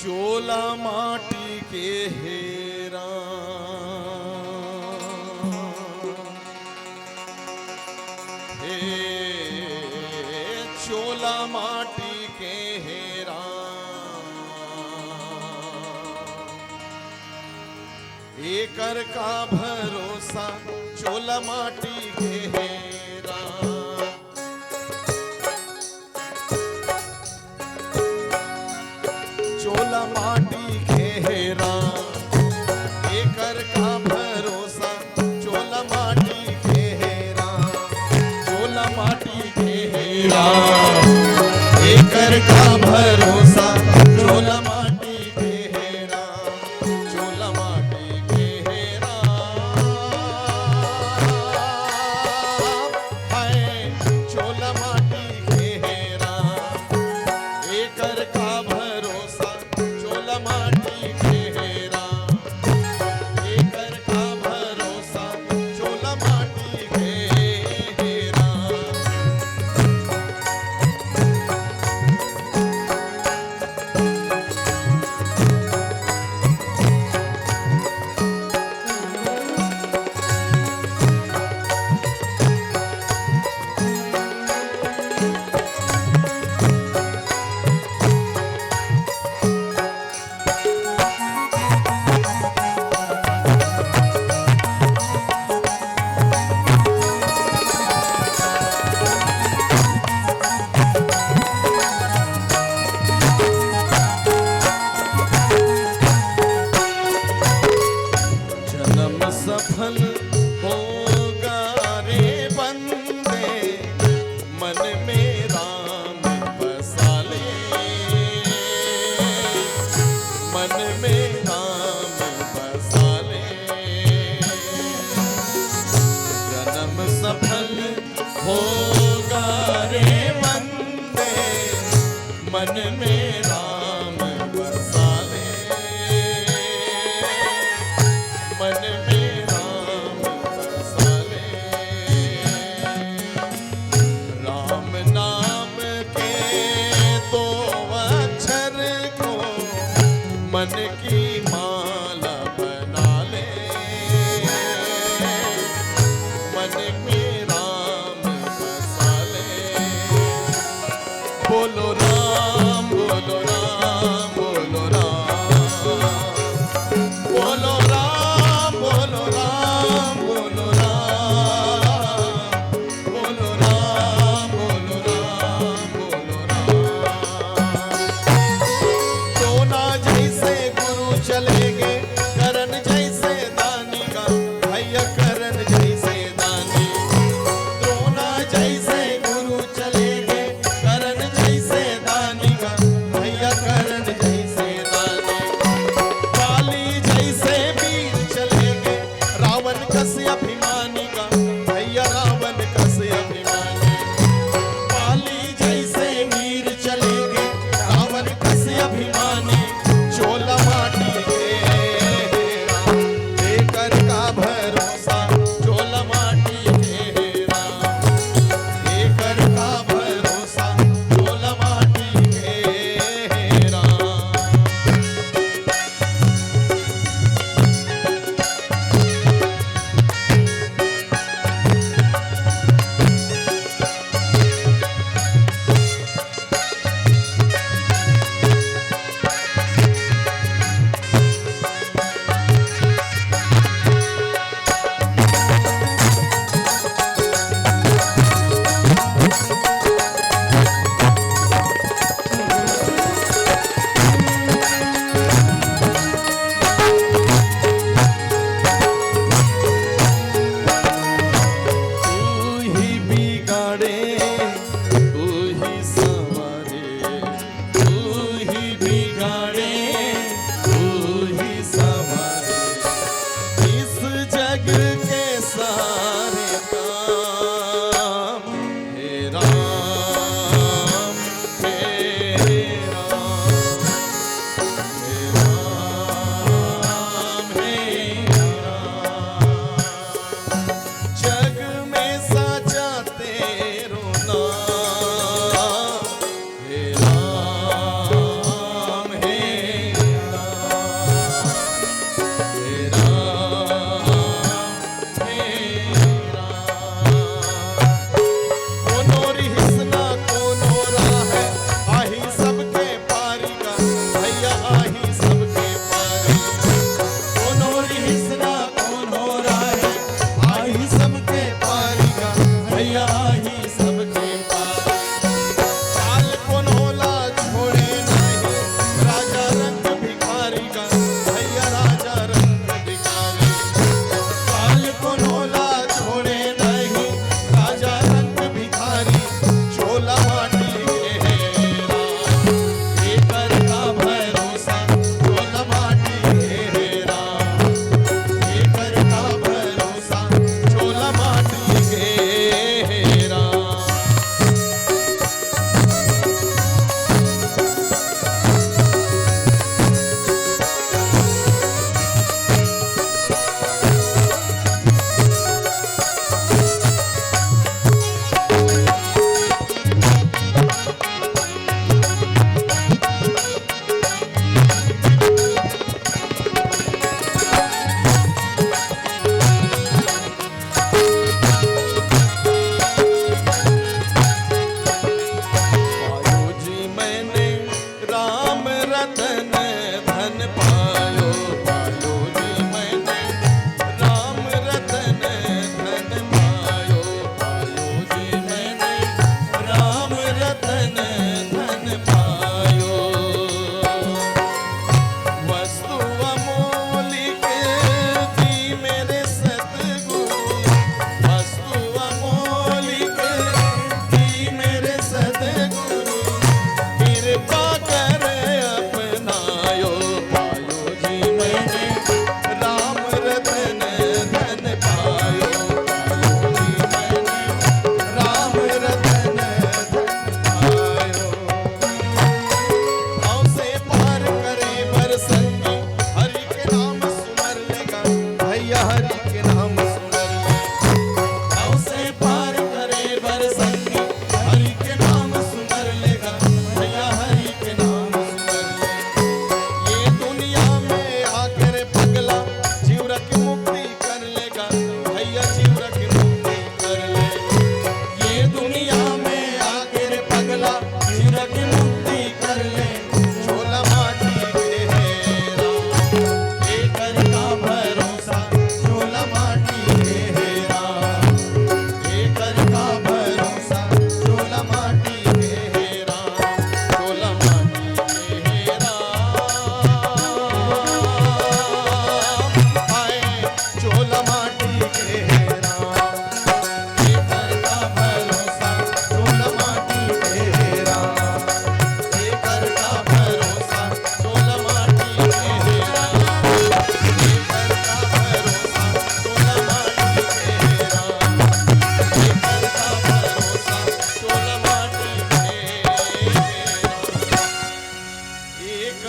चोला माटी के हेरा हे चोला माटी के हेरा एकर का भरोसा चोला माटी के हेरा चोला माटी के हेरा एकर का भरोसा चोला माटी के हेरा चोला माटी के हेरा एकर का भरोसा चोला माटी के हेरा चोला माटी के हेरा हाय चोला माटी के हेरा एकर का भरोसा चोला माटी के हेरा एकर का भरोसा चोला माटी के हेरा सफल होगा रे बंदे मन में राम बसा ले मन में राम बसा ले जन्म सफल होगा रे बंदे मन में राम बसा ले मन में मन की माला बना ले मन में राम बसा ले बोलो राम बोलो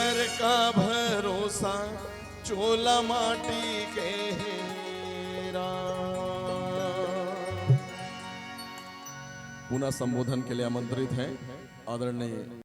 कर का भरोसा चोला माटी के हेरा। पुनः संबोधन के लिए आमंत्रित हैं आदरणीय